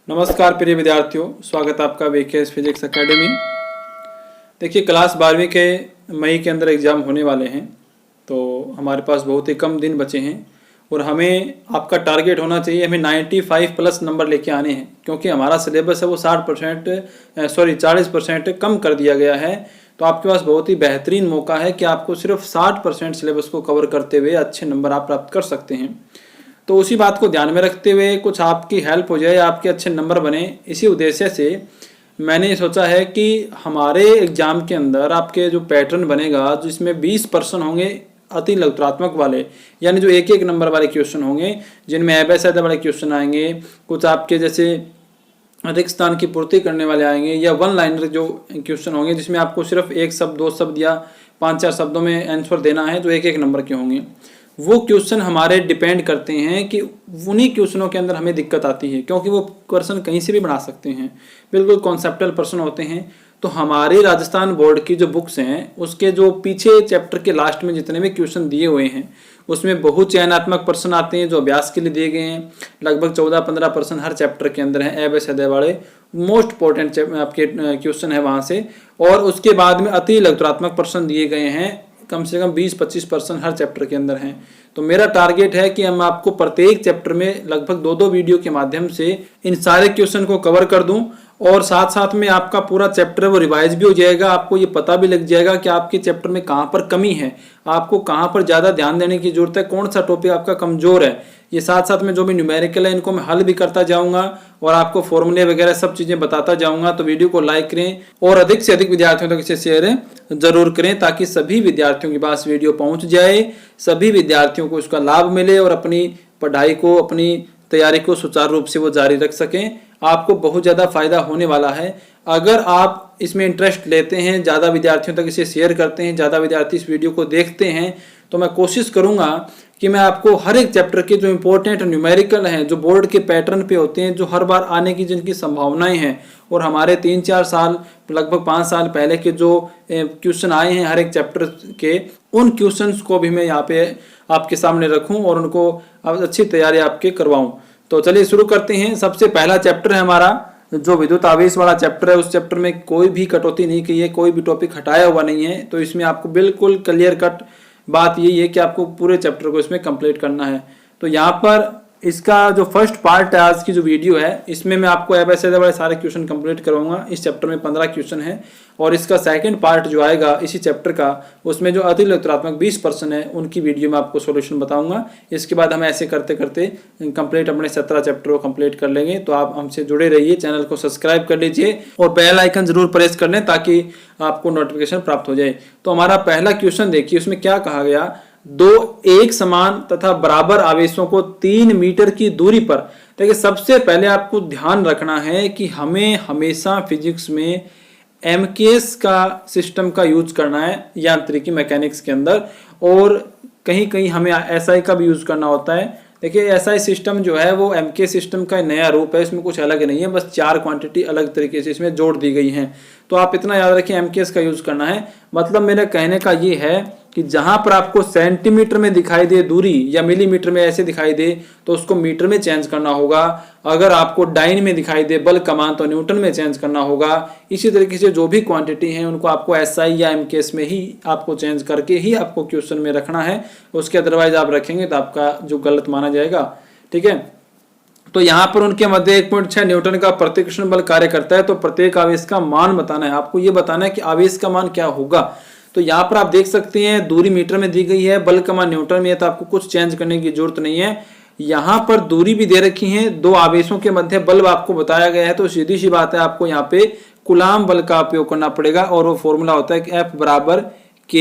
नमस्कार प्रिय विद्यार्थियों, स्वागत है आपका वीकेएस फिजिक्स एकेडमी। देखिए, क्लास 12वीं के मई के अंदर एग्ज़ाम होने वाले हैं, तो हमारे पास बहुत ही कम दिन बचे हैं और हमें आपका टारगेट होना चाहिए, हमें 95 प्लस नंबर लेके आने हैं, क्योंकि हमारा सिलेबस है वो 40% कम कर दिया गया है। तो आपके पास बहुत ही बेहतरीन मौका है कि आपको सिर्फ 60% सिलेबस को कवर करते हुए अच्छे नंबर आप प्राप्त कर सकते हैं। तो उसी बात को ध्यान में रखते हुए कुछ आपकी हेल्प हो जाए, आपके अच्छे नंबर बने, इसी उद्देश्य से मैंने सोचा है कि हमारे एग्ज़ाम के अंदर आपके जो पैटर्न बनेगा, जिसमें 20% होंगे अति लघुत्तरात्मक वाले, यानी जो एक एक नंबर वाले क्वेश्चन होंगे, जिनमें अवैध वाले क्वेश्चन आएंगे, कुछ आपके जैसे अधिक स्थान की पूर्ति करने वाले आएंगे, या वन लाइनर जो क्वेश्चन होंगे जिसमें आपको सिर्फ एक शब्द, दो शब्द या 5-4 शब्दों में आंसर देना है, जो एक एक नंबर के होंगे। वो क्वेश्चन हमारे डिपेंड करते हैं कि उन्हीं क्वेश्चनों के अंदर हमें दिक्कत आती है, क्योंकि वो क्वेश्चन कहीं से भी बना सकते हैं, बिल्कुल कॉन्सेप्टल प्रश्न होते हैं। तो हमारी राजस्थान बोर्ड की जो बुक्स हैं, उसके जो पीछे चैप्टर के लास्ट में जितने भी क्वेश्चन दिए हुए हैं, उसमें बहुत चयनात्मक प्रश्न आते हैं जो अभ्यास के लिए दिए गए हैं। लगभग 14-15 प्रश्न हर चैप्टर के अंदर हैं, अवैध वाले मोस्ट इंपॉर्टेंट आपके क्वेश्चन है वहाँ से। और उसके बाद में अति लघुत्तरात्मक प्रश्न दिए गए हैं, कम से कम 20-25% हर चैप्टर के अंदर हैं। तो मेरा टारगेट है कि हम आपको प्रत्येक चैप्टर में लगभग 2-2 वीडियो के माध्यम से इन सारे क्वेश्चन को कवर कर दूं, और साथ साथ में आपका पूरा चैप्टर वो रिवाइज भी हो जाएगा। आपको ये पता भी लग जाएगा कि आपके चैप्टर में कहाँ पर कमी है, आपको कहाँ पर ज़्यादा ध्यान देने की जरूरत है, कौन सा टॉपिक आपका कमज़ोर है। ये साथ साथ में जो भी न्यूमेरिकल है, इनको मैं हल भी करता जाऊंगा और आपको फॉर्मूले वगैरह सब चीज़ें बताता जाऊंगा। तो वीडियो को लाइक करें और अधिक से अधिक विद्यार्थियों तक इसे शेयर जरूर करें, ताकि सभी विद्यार्थियों के पास वीडियो पहुंच जाए, सभी विद्यार्थियों को इसका लाभ मिले और अपनी पढ़ाई को, अपनी तैयारी को सुचारू रूप से वो जारी रख सकें। आपको बहुत ज़्यादा फायदा होने वाला है अगर आप इसमें इंटरेस्ट लेते हैं, ज़्यादा विद्यार्थियों तक इसे शेयर करते हैं, ज़्यादा विद्यार्थी इस वीडियो को देखते हैं। तो मैं कोशिश करूंगा कि मैं आपको हर एक चैप्टर के जो इंपॉर्टेंट न्यूमेरिकल हैं, जो बोर्ड के पैटर्न पे होते हैं, जो हर बार आने की जिनकी संभावनाएं हैं, और हमारे 3-4 साल, लगभग 5 साल पहले के जो क्वेश्चन आए हैं हर एक चैप्टर के, उन क्वेश्चंस को भी मैं यहाँ पे आपके सामने रखूं और उनको अच्छी तैयारी आपके करवाऊं। तो चलिए शुरू करते हैं। सबसे पहला चैप्टर है हमारा जो विद्युत आवेश वाला चैप्टर है। उस चैप्टर में कोई भी कटौती नहीं की है, कोई भी टॉपिक हटाया हुआ नहीं है। तो इसमें आपको बिल्कुल क्लियर कट बात यही है कि आपको पूरे चैप्टर को इसमें कंप्लीट करना है। तो यहाँ पर इसका जो फर्स्ट पार्ट है, आज की जो वीडियो है, इसमें मैं आपको अवैध वाले सारे क्वेश्चन कंप्लीट करवाऊंगा। इस चैप्टर में 15 क्वेश्चन है, और इसका सेकंड पार्ट जो आएगा इसी चैप्टर का, उसमें जो अति लघुत्तरात्मक 20% है, उनकी वीडियो में आपको सॉल्यूशन बताऊंगा। इसके बाद हम ऐसे करते करते कंप्लीट अपने 17 चैप्टर को कंप्लीट कर लेंगे। तो आप हमसे जुड़े रहिए, चैनल को सब्सक्राइब कर लीजिए और बेल आइकन जरूर प्रेस कर लें, ताकि आपको नोटिफिकेशन प्राप्त हो जाए। तो हमारा पहला क्वेश्चन देखिए, उसमें क्या कहा गया, दो एक समान तथा बराबर आवेशों को 3 मीटर की दूरी पर। देखिए, सबसे पहले आपको ध्यान रखना है कि हमें हमेशा फिजिक्स में एमकेएस का सिस्टम का यूज करना है, यांत्रिकी मैकेनिक्स के अंदर, और कहीं कहीं हमें एसआई का भी यूज करना होता है। देखिए, एसआई सिस्टम जो है वो एमके सिस्टम का नया रूप है, इसमें कुछ अलग नहीं है, बस 4 क्वांटिटी अलग तरीके से इसमें जोड़ दी गई हैं। तो आप इतना याद रखें, एमकेएस का यूज करना है। मतलब मेरे कहने का ये है कि जहां पर आपको सेंटीमीटर में दिखाई दे दूरी, या मिलीमीटर में ऐसे दिखाई दे, तो उसको मीटर में चेंज करना होगा। अगर आपको डाइन में दिखाई दे बल कमान, तो न्यूटन में चेंज करना होगा। इसी तरीके से जो भी क्वांटिटी हैं उनको आपको एसआई या एमकेएस में ही आपको चेंज करके ही आपको क्वेश्चन में रखना है। उसके अदरवाइज आप रखेंगे तो आपका जो गलत माना जाएगा। ठीक है, तो यहाँ पर उनके मध्य 1.6 न्यूटन का प्रतिकर्षण बल कार्य करता है। तो प्रत्येक आवेश का मान बताना है, आपको ये बताना है कि आवेश का मान क्या होगा। तो यहाँ पर आप देख सकते हैं दूरी मीटर में दी गई है, बल का मान न्यूटन में है, तो आपको कुछ चेंज करने की जरूरत नहीं है। यहाँ पर दूरी भी दे रखी है, 2 आवेशों के मध्य बल आपको बताया गया है। तो सीधी सी बात है, आपको यहाँ पे कूलाम बल का उपयोग करना पड़ेगा, और वो फॉर्मूला होता है कि F बराबर K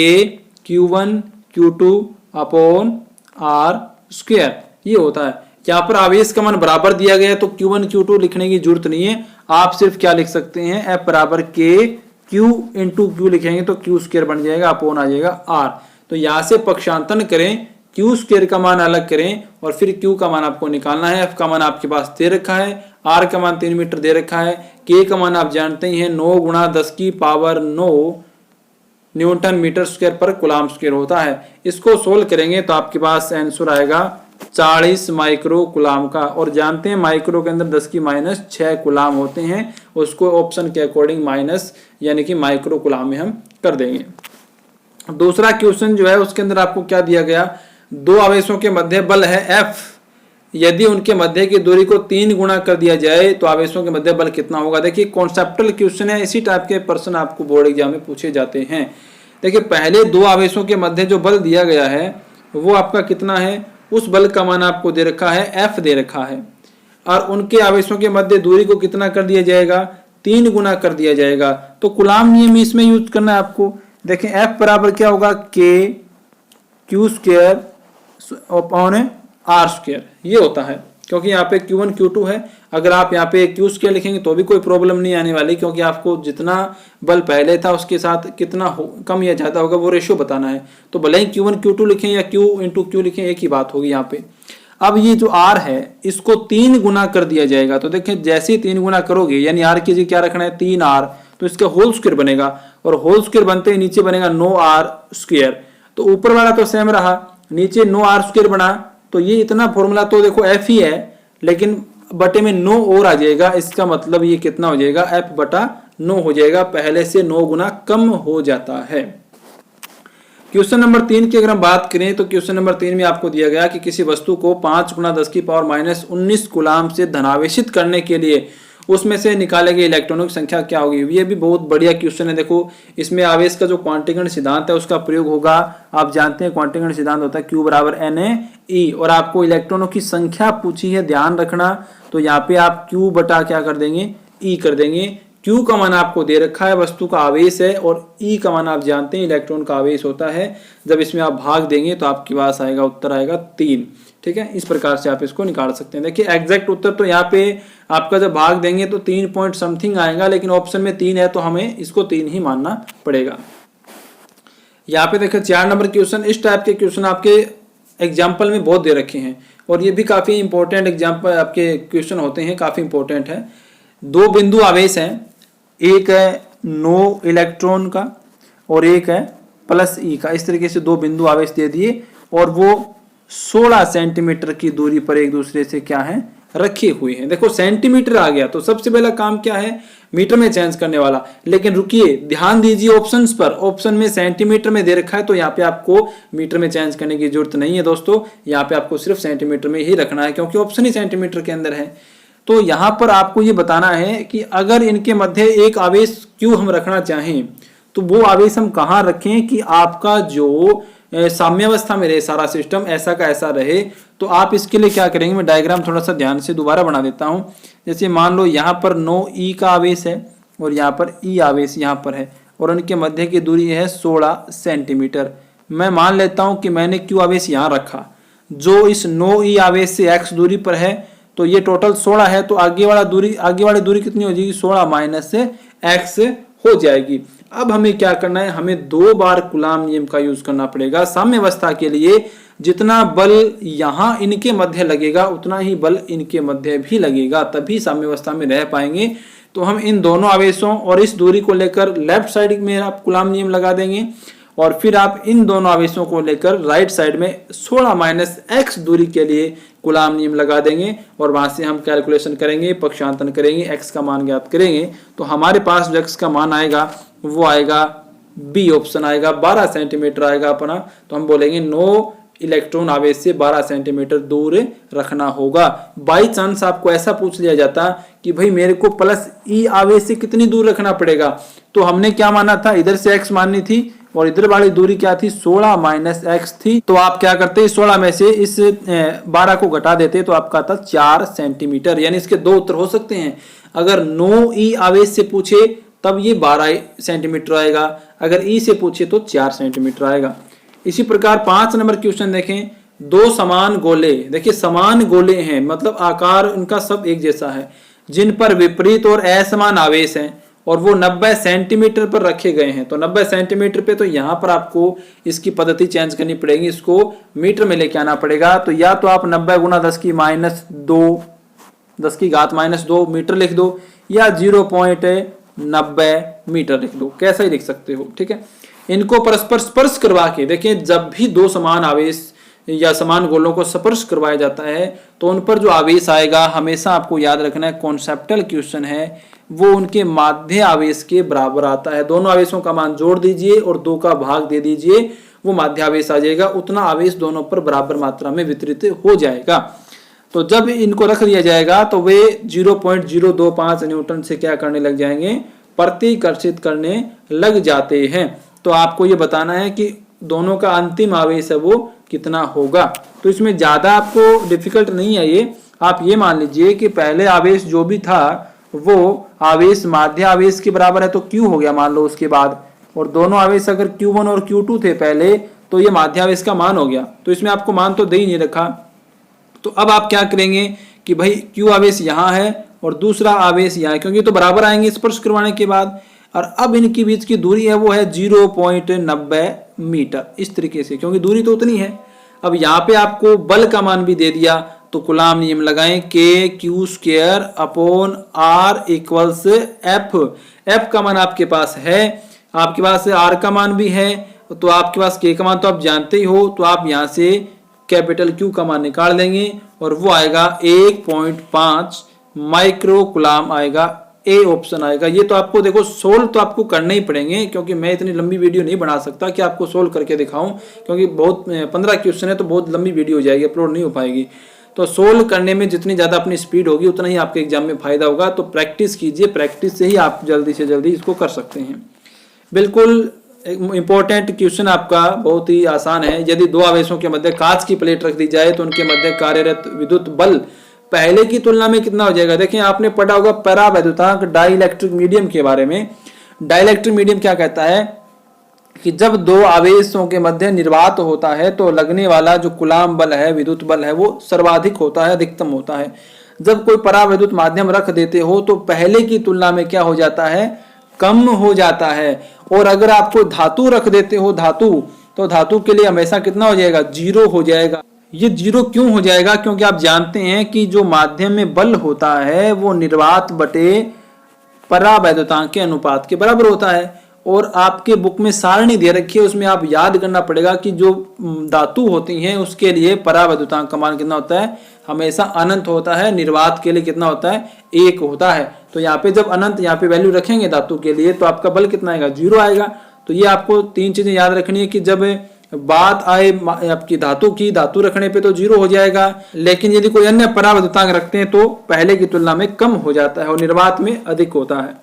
Q1 Q2 upon R², ये होता है। यहाँ पर आवेश का मान बराबर दिया गया है, तो Q1 Q2 लिखने की जरूरत नहीं है। आप सिर्फ क्या लिख सकते हैं, F बराबर K Q इंटू Q लिखेंगे तो Q² बन जाएगा, अपॉन आ जाएगा R। तो यहाँ से पक्षांतरण करें, Q² का मान अलग करें और फिर Q का मान आपको निकालना है। F का मान आपके पास दे रखा है, R का मान 3 मीटर दे रखा है, K का मान आप जानते ही हैं 9 × 10⁹ न्यूटन मीटर स्क्वायर पर कूलाम स्क्वायर होता है। इसको सोल्व करेंगे तो आपके पास आंसर आएगा 40 माइक्रो कुलाम का, और जानते हैं माइक्रो के अंदर 10⁻6 कुलाम होते हैं, उसको ऑप्शन के अकॉर्डिंग माइनस यानी कि माइक्रो कुलाम में हम कर देंगे। दूसरा क्वेश्चन जो है उसके अंदर आपको क्या दिया गया, दो आवेशों के मध्य बल है F, यदि उनके मध्य की दूरी को 3 गुना कर दिया जाए तो आवेशों के मध्य बल कितना होगा। देखिए कॉन्सेप्टुअल क्वेश्चन है, इसी टाइप के प्रश्न आपको बोर्ड एग्जाम में पूछे जाते हैं। देखिए पहले दो आवेशों के मध्य जो बल दिया गया है वो आपका कितना है, उस बल का मान आपको दे रखा है F दे रखा है, और उनके आवेशों के मध्य दूरी को कितना कर दिया जाएगा, 3 गुना कर दिया जाएगा। तो कूलाम नियम इसमें यूज करना है आपको। देखें F बराबर क्या होगा, K Q square upon R square, ये होता है, क्योंकि यहाँ पे Q1 Q2 है। अगर आप यहाँ पे Q स्क्वायर लिखेंगे तो भी कोई प्रॉब्लम नहीं आने वाली, क्योंकि आपको जितना बल पहले था उसके साथ कितना कम या ज़्यादा होगा वो रेशियो बताना है। तो भले ही Q1 Q2 लिखें या Q इंटू Q लिखें, एक ही बात होगी यहाँ पे। अब ये जो R है इसको 3 गुना कर दिया जाएगा। तो देखें जैसे ही 3 गुना करोगे, यानी R की जगह क्या रखना है, 3R, तो इसका होल स्क्वायर बनेगा, और होल स्क्वायर बनते ही नीचे बनेगा 9R स्क्वायर। तो ऊपर वाला तो सेम रहा, नीचे 9R स्क्वायर बना, तो ये इतना फॉर्मूला तो देखो F ही है, लेकिन बटे में 9 और आ जाएगा। इसका मतलब ये कितना हो जाएगा, F बटा 9 हो जाएगा, पहले से 9 गुना कम हो जाता है। क्वेश्चन नंबर 3 की अगर हम बात करें तो क्वेश्चन नंबर 3 में आपको दिया गया कि किसी वस्तु को 5 गुना 10⁻−19 कूलाम से धनावेशित करने के लिए उसमें से निकाले गए इलेक्ट्रॉनों की संख्या क्या होगी। ये भी बहुत बढ़िया क्वेश्चन है। देखो इसमें आवेश का जो क्वांटीकरण सिद्धांत है उसका प्रयोग होगा। आप जानते हैं क्वांटीकरण सिद्धांत होता है Q बराबर Na, और आपको इलेक्ट्रॉनों की संख्या पूछी है, ध्यान रखना। तो यहाँ पे आप Q बटा क्या कर देंगे, E कर देंगे। Q का मान आपको दे रखा है, वस्तु का आवेश है, और E का मान आप जानते हैं इलेक्ट्रॉन का आवेश होता है। जब इसमें आप भाग देंगे तो आपके पास आएगा, उत्तर आएगा 3। ठीक है, इस प्रकार से आप इसको निकाल सकते हैं। देखिए एग्जैक्ट उत्तर तो यहाँ पे आपका जब भाग देंगे तो 3 पॉइंट समथिंग आएगा, लेकिन ऑप्शन में 3 है तो हमें इसको 3 ही मानना पड़ेगा। यहाँ पे देखिए 4 नंबर क्वेश्चन, इस टाइप के क्वेश्चन आपके एग्जाम्पल में बहुत दे रखे हैं, और ये भी काफी इंपॉर्टेंट एग्जाम्पल आपके क्वेश्चन होते हैं, काफी इंपॉर्टेंट है। 2 बिंदु आवेश है, एक है नो इलेक्ट्रॉन का और एक है प्लस E का। इस तरीके से 2 बिंदु आवेश दे दिए, और वो 16 सेंटीमीटर की दूरी पर एक दूसरे से क्या है, रखे हुए हैं। देखो सेंटीमीटर आ गया तो सबसे पहला काम क्या है, मीटर में चेंज करने वाला। लेकिन रुकिए, ध्यान दीजिए ऑप्शंस पर, ऑप्शन में सेंटीमीटर में दे रखा है, तो यहाँ पे आपको मीटर में चेंज करने की जरूरत नहीं है दोस्तों। यहाँ पे आपको सिर्फ सेंटीमीटर में ही रखना है, क्योंकि ऑप्शन ही सेंटीमीटर के अंदर है। तो यहाँ पर आपको ये बताना है कि अगर इनके मध्य एक आवेश Q हम रखना चाहें तो वो आवेश हम कहाँ रखें कि आपका जो साम्यावस्था में रहे सारा सिस्टम, ऐसा का ऐसा रहे। तो आप इसके लिए क्या करेंगे, मैं डायग्राम थोड़ा सा ध्यान से दोबारा बना देता हूँ। जैसे मान लो यहाँ पर 9E का आवेश है और यहाँ पर E आवेश यहाँ पर है, और उनके मध्य की दूरी है 16 सेंटीमीटर। मैं मान लेता हूँ कि मैंने Q आवेश यहाँ रखा, जो इस 9E आवेश से x दूरी पर है, तो ये टोटल 16 है, तो आगे वाली दूरी कितनी हो जाएगी, 16 माइनस x हो जाएगी। अब हमें क्या करना है, हमें 2 बार कूलाम नियम का यूज करना पड़ेगा। साम्यावस्था के लिए जितना बल यहाँ इनके मध्य लगेगा उतना ही बल इनके मध्य भी लगेगा, तभी साम्यावस्था में रह पाएंगे। तो हम इन दोनों आवेशों और इस दूरी को लेकर लेफ्ट साइड में आप कूलाम नियम लगा देंगे, और फिर आप इन दोनों आवेशों को लेकर राइट साइड में 16 माइनस x दूरी के लिए कूलाम नियम लगा देंगे, और वहां से हम कैलकुलेशन करेंगे, पक्षांतरण करेंगे, x का मान ज्ञात करेंगे। तो हमारे पास जो x का मान आएगा वो आएगा बी ऑप्शन आएगा, 12 सेंटीमीटर आएगा अपना। तो हम बोलेंगे 9 इलेक्ट्रॉन आवेश से 12 सेंटीमीटर दूर रखना होगा। बाई चांस आपको ऐसा पूछ लिया जाता कि भाई मेरे को प्लस E आवेश से कितनी दूर रखना पड़ेगा, तो हमने क्या माना था, इधर से x माननी थी और इधर वाली दूरी क्या थी, 16 माइनस x थी। तो आप क्या करते, 16 में से इस 12 को घटा देते तो आपका था 4 सेंटीमीटर। यानी इसके 2 उत्तर हो सकते हैं। अगर 9E आवेश से पूछे तब ये 12 सेंटीमीटर आएगा, अगर E से पूछे तो 4 सेंटीमीटर आएगा। इसी प्रकार 5 नंबर क्वेश्चन देखें, 2 समान गोले, देखिए समान गोले हैं मतलब आकार उनका सब एक जैसा है, जिन पर विपरीत और असमान आवेश हैं, और वो 90 सेंटीमीटर पर रखे गए हैं। तो 90 सेंटीमीटर पे तो यहाँ पर आपको इसकी पद्धति चेंज करनी पड़ेगी, इसको मीटर में लेके आना पड़ेगा। तो या तो आप 90 गुना 10 की घात माइनस 2 मीटर लिख दो, या 0.90 मीटर लिख दो, कैसा ही लिख सकते हो। ठीक है, इनको परस्पर स्पर्श करवा के देखिए, जब भी 2 समान आवेश या समान गोलों को स्पर्श करवाया जाता है तो उन पर जो आवेश आएगा, हमेशा आपको याद रखना है कॉन्सेप्टल क्वेश्चन है, वो उनके माध्य आवेश के बराबर आता है। दोनों आवेशों का मान जोड़ दीजिए और 2 का भाग दे दीजिए, वो माध्य आवेश आ जाएगा। उतना आवेश दोनों पर बराबर मात्रा में वितरित हो जाएगा। तो जब इनको रख दिया जाएगा तो वे 0.025 न्यूटन से क्या करने लग जाएंगे, प्रतिकर्षित करने लग जाते हैं। तो आपको ये बताना है कि दोनों का अंतिम आवेश है वो कितना होगा। तो इसमें ज्यादा आपको डिफिकल्ट नहीं है ये। आप ये मान लीजिए कि पहले आवेश जो भी था वो आवेश माध्य आवेश के बराबर है तो Q हो गया मान लो उसके बाद, और दोनों आवेश अगर Q1 और Q2 थे पहले तो ये माध्य आवेश का मान हो गया। तो इसमें आपको मान तो दे ही नहीं रखा। तो अब आप क्या करेंगे कि भाई Q आवेश यहाँ है और दूसरा आवेश यहाँ है, क्योंकि तो बराबर आएंगे स्पर्श करवाने के बाद। और अब इनके बीच की दूरी है वो है 0.90 मीटर, इस तरीके से, क्योंकि दूरी तो उतनी है। अब यहाँ पे आपको बल का मान भी दे दिया तो कूलाम नियम लगाएं, K(Q²/R = F। F का मान आपके पास है, आपके पास R का मान भी है, तो आपके पास K का मान तो आप जानते ही हो। तो आप यहाँ से कैपिटल Q का मान निकाल देंगे और वो आएगा 1.5 माइक्रो कूलाम आएगा। ए ऑप्शन आएगा। ये तो आपको देखो सोल्व तो आपको करने ही पड़ेंगे, क्योंकि मैं इतनी लंबी वीडियो नहीं बना सकता कि आपको सोल्व करके दिखाऊं, क्योंकि बहुत 15 क्वेश्चन है तो बहुत लंबी वीडियो हो जाएगी, अपलोड नहीं हो पाएगी। तो सोल्व करने में जितनी ज़्यादा अपनी स्पीड होगी उतना ही आपके एग्जाम में फायदा होगा। तो प्रैक्टिस कीजिए, प्रैक्टिस से ही आप जल्दी से जल्दी इसको कर सकते हैं। बिल्कुल इंपॉर्टेंट क्वेश्चन आपका बहुत ही आसान है। यदि 2 आवेशों के मध्य कांच की प्लेट रख दी जाए तो उनके मध्य कार्यरत विद्युत बल पहले की तुलना में कितना हो जाएगा। देखिए आपने पढ़ा होगा परावैद्युतांक डाइलेक्ट्रिक मीडियम के बारे में। डाइलेक्ट्रिक मीडियम क्या कहता है कि जब 2 आवेशों के मध्य निर्वात होता है तो लगने वाला जो कूलाम बल है, विद्युत बल है, वो सर्वाधिक होता है, अधिकतम होता है। जब कोई परावैद्युत माध्यम रख देते हो तो पहले की तुलना में क्या हो जाता है, कम हो जाता है। और अगर आपको धातु रख देते हो, धातु, तो धातु के लिए हमेशा कितना हो जाएगा, 0 हो जाएगा। ये 0 क्यों हो जाएगा, क्योंकि आप जानते हैं कि जो माध्यम में बल होता है वो निर्वात बटे परावैद्युतांक के अनुपात के बराबर होता है। और आपके बुक में सारणी दे रखी है, उसमें आप याद करना पड़ेगा कि जो धातु होती हैं उसके लिए परावैद्युतांक का मान कितना होता है, हमेशा अनंत होता है। निर्वात के लिए कितना होता है, 1 होता है। तो यहाँ पे जब अनंत यहाँ पे वैल्यू रखेंगे धातु के लिए तो आपका बल कितना आएगा, 0 आएगा। तो ये आपको 3 चीजें याद रखनी है कि जब बात आए आपकी धातु की, धातु रखने पे तो 0 हो जाएगा, लेकिन यदि कोई अन्य परावैद्युतांक रखते हैं तो पहले की तुलना में कम हो जाता है और निर्वात में अधिक होता है।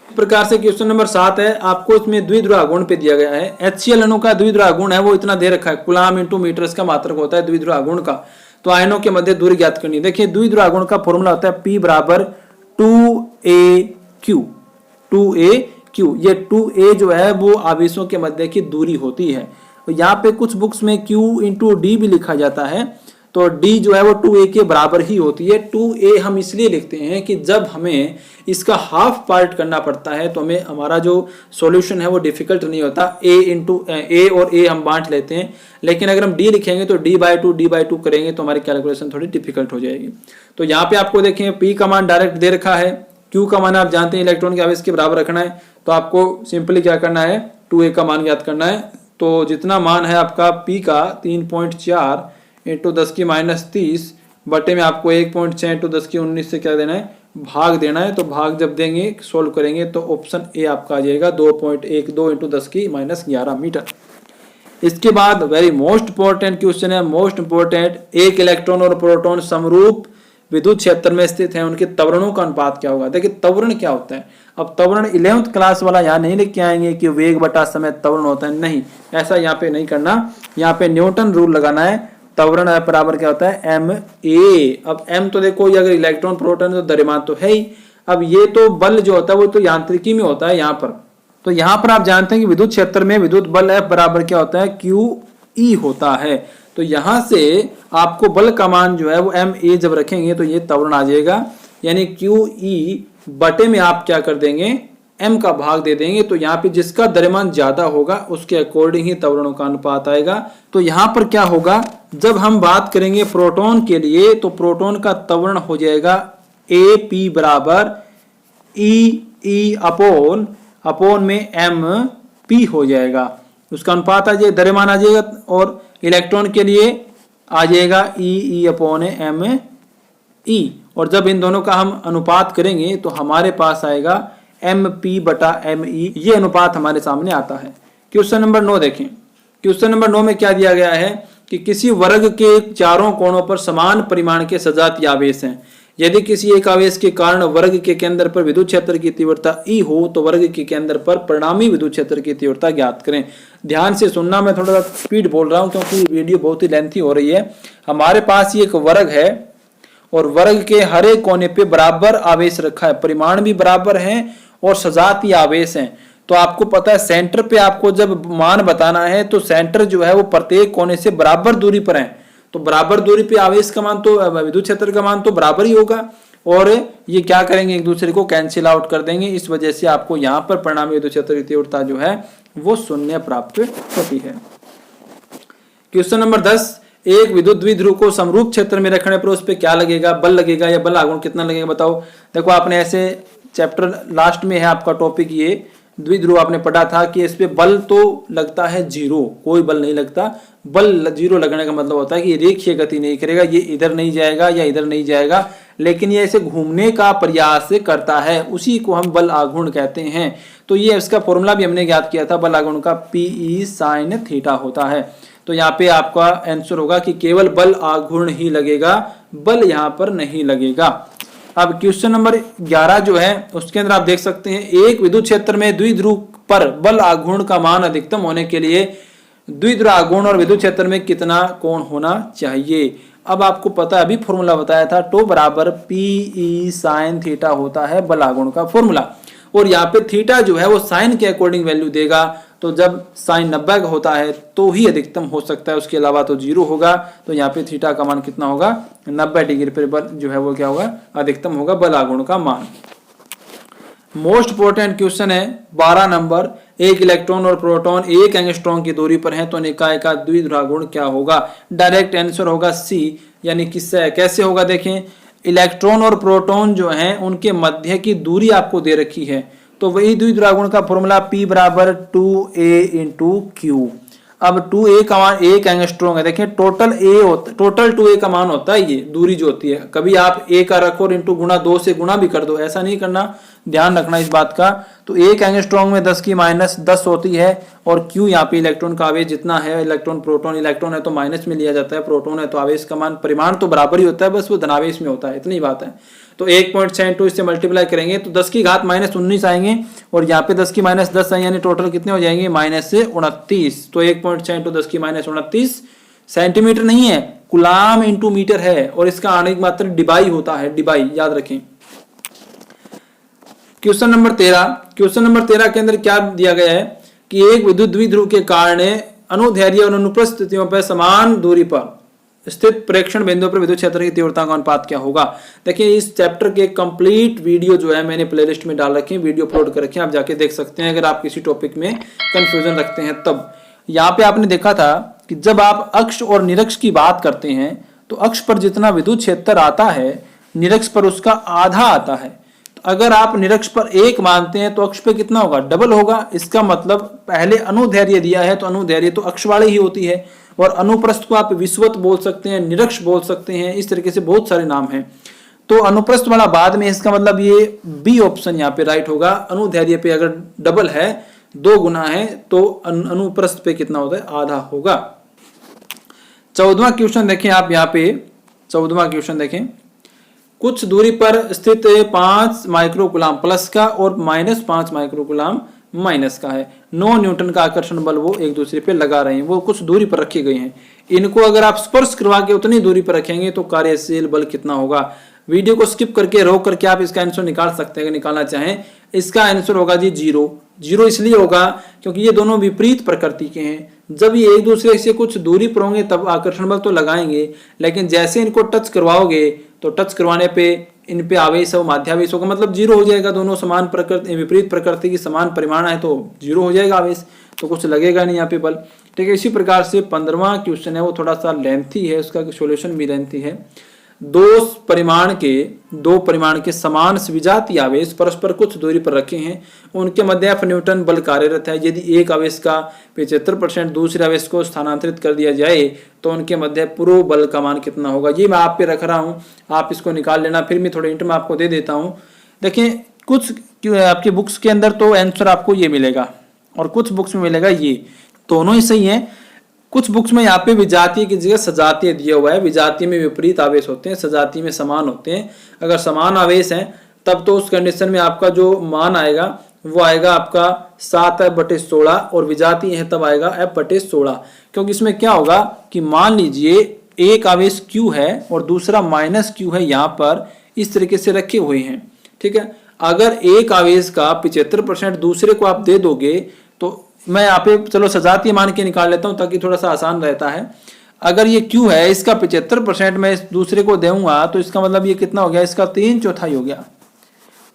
इस प्रकार से क्वेश्चन नंबर 7 है, आपको इसमें द्विध्रुव गुण पे दिया गया है। HCl अणु का द्विध्रुव गुण है वो इतना दे रखा है, कूलाम × मीटर इसका मात्रक होता है द्विध्रुव गुण का। तो आयनों के मध्य दूरी ज्ञात करनी है। देखिए द्विध्रुव गुण का फॉर्मूला होता है P = 2a_q। 2a_q, ये 2a जो है वो आवेशों के मध्य की दूरी होती है। तो यहाँ पे कुछ बुक्स में Q × D भी लिखा जाता है, तो D जो है वो 2a के बराबर ही होती है। 2a हम इसलिए लिखते हैं कि जब हमें इसका हाफ पार्ट करना पड़ता है तो हमें हमारा जो सॉल्यूशन है वो डिफिकल्ट नहीं होता। a और a हम बांट लेते हैं, लेकिन अगर हम D लिखेंगे तो d/2 करेंगे तो हमारी कैलकुलेशन थोड़ी डिफिकल्ट हो जाएगी। तो यहाँ पे आपको देखें P का मान डायरेक्ट दे रखा है, Q का मान आप जानते हैं इलेक्ट्रॉन के आवेश के बराबर रखना है। तो आपको सिंपली क्या करना है, 2a का मान ज्ञात करना है। तो जितना मान है आपका P का 3.4 × 10⁻³ बटे में आपको 1.6 × 10⁻19 से क्या देना है, भाग देना है। तो भाग जब देंगे, सोल्व करेंगे तो ऑप्शन ए आपका आ जाएगा 2.12 × 10⁻11 मीटर। इसके बाद वेरी मोस्ट इंपॉर्टेंट क्वेश्चन है, मोस्ट इंपॉर्टेंट, एक इलेक्ट्रॉन और प्रोटॉन समरूप विद्युत क्षेत्र में स्थित है, उनके त्वरणों का अनुपात क्या होगा। देखिए त्वरण क्या होता है, अब त्वरण 11th क्लास वाला यहाँ नहीं लिख के आएंगे कि वेग बटा समय त्वरण होता है, नहीं, ऐसा यहाँ पे नहीं करना। यहाँ पे न्यूटन रूल लगाना है। त्वरण बराबर क्या होता है, ma। अब m तो देखो ये अगर इलेक्ट्रॉन प्रोटॉन तो द्रव्यमान तो है ही। अब ये तो बल जो होता है वो तो यांत्रिकी में होता है यहाँ पर। तो यहाँ पर आप जानते हैं कि विद्युत क्षेत्र में विद्युत बल F बराबर क्या होता है, QE होता है। तो यहाँ से आपको बल का मान जो है वो ma जब रखेंगे तो ये त्वरण आ जाएगा, यानी QE बटे में आप क्या कर देंगे, m का भाग दे देंगे। तो यहाँ पे जिसका द्रव्यमान ज्यादा होगा उसके अकॉर्डिंग ही त्वरणों का अनुपात आएगा। तो यहाँ पर क्या होगा, जब हम बात करेंगे प्रोटॉन के लिए तो प्रोटॉन का त्वरण हो जाएगा AP = EE अपॉन में MP हो जाएगा, उसका अनुपात आ जाएगा, द्रव्यमान आ जाएगा। और इलेक्ट्रॉन के लिए आ जाएगा ई अपॉन एम ई, और जब इन दोनों का हम अनुपात करेंगे तो हमारे पास आएगा एम पी बटा एम ई, ये अनुपात हमारे सामने आता है। क्वेश्चन नंबर 9 देखें। क्वेश्चन नंबर 9 में क्या दिया गया है कि किसी वर्ग के चारों कोणों पर समान परिमाण के सजातीय आवेश हैं। यदि किसी एक आवेश के कारण वर्ग के केंद्र पर विद्युत क्षेत्र की तीव्रता E हो तो वर्ग के केंद्र पर परिणामी विद्युत क्षेत्र की तीव्रता ज्ञात करें। ध्यान से सुनना, मैं थोड़ा सा स्पीड बोल रहा हूं क्योंकि वीडियो बहुत ही लेंथी हो रही है। हमारे पास ये एक वर्ग है और वर्ग के हर एक कोने पे बराबर आवेश रखा है, परिमाण भी बराबर है और सजातीय आवेश हैं। तो आपको पता है सेंटर पे आपको जब मान बताना है तो सेंटर जो है वो प्रत्येक कोने से बराबर दूरी पर है, तो बराबर दूरी पे आवेश का मान तो विद्युत क्षेत्र का मान तो बराबर ही होगा, और ये क्या करेंगे एक दूसरे को कैंसिल आउट कर देंगे। इस वजह से आपको यहाँ पर परिणामी विद्युत क्षेत्र की तीव्रता जो है वो शून्य प्राप्त होती है। क्वेश्चन नंबर 10, एक विद्युत द्विध्रुव को समरूप क्षेत्र में रखने पर उस पर क्या लगेगा, बल लगेगा या बल आघूर्ण कितना लगेगा बताओ। देखो आपने ऐसे चैप्टर लास्ट में है आपका टॉपिक ये द्विध्रुव, आपने पढ़ा था कि इस पे बल तो लगता है जीरो, कोई बल नहीं लगता। बल जीरो लगने का मतलब होता है कि रेखीय गति नहीं करेगा, ये इधर नहीं जाएगा या इधर नहीं जाएगा, लेकिन ये ऐसे घूमने का प्रयास करता है, उसी को हम बल आघूर्ण कहते हैं। तो ये इसका फॉर्मूला भी हमने ज्ञात किया था, बल आघूर्ण का पीई साइन थीटा होता है। तो यहाँ पे आपका आंसर होगा कि केवल बल आघूर्ण ही लगेगा, बल यहाँ पर नहीं लगेगा। अब क्वेश्चन नंबर 11 जो है उसके अंदर आप देख सकते हैं, एक विद्युत क्षेत्र में द्विध्रुव पर बल आघूर्ण का मान अधिकतम होने के लिए द्विध्रुव आघूर्ण और विद्युत क्षेत्र में कितना कोण होना चाहिए। अब आपको पता है, अभी फॉर्मूला बताया था, टो बराबर पीई साइन थीटा होता है बल आघूर्ण का फॉर्मूला, और यहाँ पे थीटा जो है वो साइन के अकॉर्डिंग वैल्यू देगा। तो जब साइन 90 का होता है तो ही अधिकतम हो सकता है, उसके अलावा तो जीरो होगा। तो यहाँ पे थीटा का मान कितना होगा, 90 डिग्री पर बल जो है वो क्या होगा, अधिकतम होगा बल आघूर्ण का मान। मोस्ट इंपोर्टेंट क्वेश्चन है 12 नंबर, एक इलेक्ट्रॉन और प्रोटॉन एक एंगस्ट्रॉम की दूरी पर है तो निकाय का द्विध्रुवागुण क्या होगा। डायरेक्ट आंसर होगा सी, यानी किससे कैसे होगा देखें, इलेक्ट्रॉन और प्रोटॉन जो हैं उनके मध्य की दूरी आपको दे रखी है, तो वही द्विध्रुवागुण का फॉर्मूला P बराबर 2a इंटू क्यू। अब 2a का मान एक एंगस्ट्रॉम है, देखिए टोटल 2a का मान होता है, ये दूरी जो होती है, कभी आप a का रखो और इंटू गुणा 2 से गुणा भी कर दो, ऐसा नहीं करना, ध्यान रखना इस बात का। तो एक एंगस्ट्रॉम में 10 की माइनस 10 होती है, और Q यहाँ पे इलेक्ट्रॉन का आवेश जितना है, इलेक्ट्रॉन प्रोटॉन, इलेक्ट्रॉन है तो माइनस में लिया जाता है, प्रोटॉन है तो आवेश का मान परिमाण तो बराबर ही होता है, बस वो धनावेश में होता है, इतनी बात है। तो 1.72 इससे मल्टीप्लाई करेंगे तो 10 की घात -19 आएंगे, और यहाँ पे 10 की -10 आए, यानी टोटल कितने हो जाएंगे -29। तो 1.72 10 की -29 सेंटीमीटर नहीं है, कुलाम इंटू मीटर है, और इसका आणविक मात्रा डिबाई होता है, डिबाई याद रखें। क्वेश्चन नंबर 13 के अंदर क्या दिया गया है कि एक विद्युत द्विध्रुव के कारण अनुदैर्ध्य और अनुप्रस्थ स्थितियों पर समान दूरी पर स्थित प्रेक्षण बिंदु पर विद्युत क्षेत्र की तीव्रता का अनुपात क्या होगा। देखिए इस चैप्टर के कंप्लीट वीडियो जो है मैंने प्लेलिस्ट में डाल रखे हैं, वीडियो अपलोड कर रखे हैं, आप जाके देख सकते हैं अगर आप किसी टॉपिक में कंफ्यूजन रखते हैं तब। यहाँ पे आपने देखा था कि जब आप अक्ष और निरक्ष की बात करते हैं तो अक्ष पर जितना विद्युत क्षेत्र आता है निरक्ष पर उसका आधा आता है। अगर आप निरक्ष पर 1 मानते हैं तो अक्ष पे कितना होगा, डबल होगा। इसका मतलब पहले अनुदैर्ध्य दिया है तो अनुदैर्ध्य तो अक्ष वाली ही होती है, और अनुप्रस्थ को आप विषुवत बोल सकते हैं, निरक्ष बोल सकते हैं, इस तरीके से बहुत सारे नाम हैं। तो अनुप्रस्थ वाला बाद में, इसका मतलब ये बी ऑप्शन यहाँ पे राइट होगा। अनुदैर्ध्य पे अगर डबल है, 2 गुना है, तो अनुप्रस्थ पे कितना होता है, आधा होगा। 14वां क्वेश्चन देखें आप, यहाँ पे 14वां क्वेश्चन देखें, कुछ दूरी पर स्थित 5 माइक्रोकुलाम प्लस का और -5 माइक्रोकुलाम माइनस का है। 9 न्यूटन का आकर्षण बल वो एक दूसरे पे लगा रहे हैं, वो कुछ दूरी पर रखे गए हैं। इनको अगर आप स्पर्श करवा के उतनी दूरी पर रखेंगे तो कार्यशील बल कितना होगा। वीडियो को स्किप करके रोक करके आप इसका आंसर निकाल सकते हैं अगर निकालना चाहें। इसका आंसर होगा जी 0। 0 इसलिए होगा क्योंकि ये दोनों विपरीत प्रकृति के हैं। जब ये एक दूसरे से कुछ दूरी पर होंगे तब आकर्षण बल तो लगाएंगे, लेकिन जैसे इनको टच करवाओगे तो टच करवाने पे इन पे आवेश और माध्यावेश होगा, मतलब 0 हो जाएगा। दोनों समान प्रकृति, विपरीत प्रकृति की समान परिमाण है तो 0 हो जाएगा आवेश, तो कुछ लगेगा नहीं यहाँ पे बल। ठीक है, इसी प्रकार से 15वां क्वेश्चन है वो थोड़ा सा लेंथी है, उसका सोल्यूशन भी लेंथी है। दो परिमाण के समान विजातीय आवेश परस्पर कुछ दूरी पर रखे हैं, उनके मध्य F न्यूटन बल कार्यरत है। यदि एक आवेश का 75% दूसरे आवेश को स्थानांतरित कर दिया जाए तो उनके मध्य पूर्व बल का मान कितना होगा। ये मैं आप पे रख रहा हूँ, आप इसको निकाल लेना। फिर मैं थोड़े हिंट में आपको दे देता हूँ। देखिए कुछ आपकी बुक्स के अंदर तो आंसर आपको ये मिलेगा और कुछ बुक्स में मिलेगा ये, दोनों ही सही है। कुछ बुक्स में यहाँ पे विजातीय की जगह सजातीय दिया हुआ है। विजातीय में विपरीत आवेश होते हैं, सजातीय में समान होते हैं। अगर समान आवेश हैं तब तो उस कंडीशन में आपका जो मान आएगा वो आएगा आपका 7F/16 और विजातीय है तब आएगा F/16। क्योंकि इसमें क्या होगा कि मान लीजिए एक आवेश Q है और दूसरा -Q है, यहाँ पर इस तरीके से रखे हुए हैं, ठीक है। अगर एक आवेश का 75% दूसरे को आप दे दोगे तो मैं यहाँ पे चलो सजातीय मान के निकाल लेता हूँ ताकि थोड़ा सा आसान रहता है। अगर ये Q है, इसका 75% मैं दूसरे को दूंगा तो इसका मतलब ये कितना हो गया, इसका 3/4 हो गया।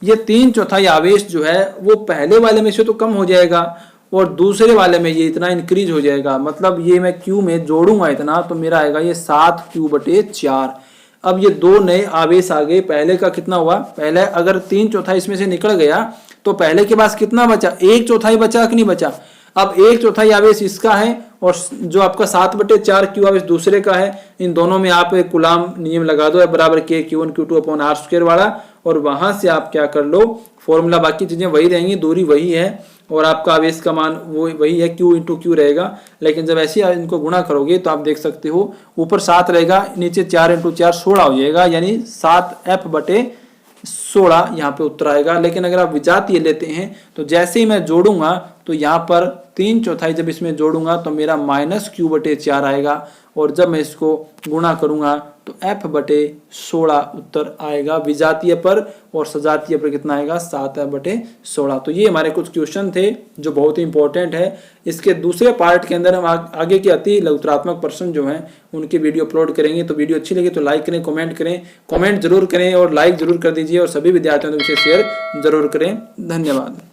ये 3/4 आवेश जो है वो पहले वाले में से तो कम हो जाएगा और दूसरे वाले में ये इतना इंक्रीज हो जाएगा। मतलब ये मैं Q में जोड़ूंगा इतना तो मेरा आएगा ये 7Q/4। अब ये दो नए आवेश आ गए। पहले का कितना हुआ, पहले अगर 3/4 इसमें से निकल गया तो पहले के पास कितना बचा, 1/4 बचा कि नहीं बचा। अब 1/4 आवेश इसका है और जो आपका 7/4 Q आवेश दूसरे का है। इन दोनों में आप एक कूलाम नियम लगा दो, बराबर K(Q1Q2)/r² वाला, और वहां से आप क्या कर लो फॉर्मूला, बाकी चीजें वही रहेंगी, दूरी वही है और आपका आवेश का मान वो वही है, Q/Q रहेगा। लेकिन जब ऐसे इनको गुणा करोगे तो आप देख सकते हो ऊपर 7 रहेगा, नीचे 4×4 16 हो जाएगा, यानी 7F/16 यहाँ पे उत्तर आएगा। लेकिन अगर आप विजातीय लेते हैं तो जैसे ही मैं जोड़ूंगा तो यहाँ पर 3/4 जब इसमें जोड़ूंगा तो मेरा -Q/4 आएगा और जब मैं इसको गुणा करूंगा तो F/16 उत्तर आएगा विजातीय पर, और सजातीय पर कितना आएगा 7F/16। तो ये हमारे कुछ क्वेश्चन थे जो बहुत ही इंपॉर्टेंट है। इसके दूसरे पार्ट के अंदर हम आगे के अति लघुत्रात्मक प्रश्न जो हैं उनकी वीडियो अपलोड करेंगे। तो वीडियो अच्छी लगी तो लाइक करें, कमेंट जरूर करें और लाइक जरूर कर दीजिए, और सभी विद्यार्थियों को इसे शेयर जरूर करें। धन्यवाद।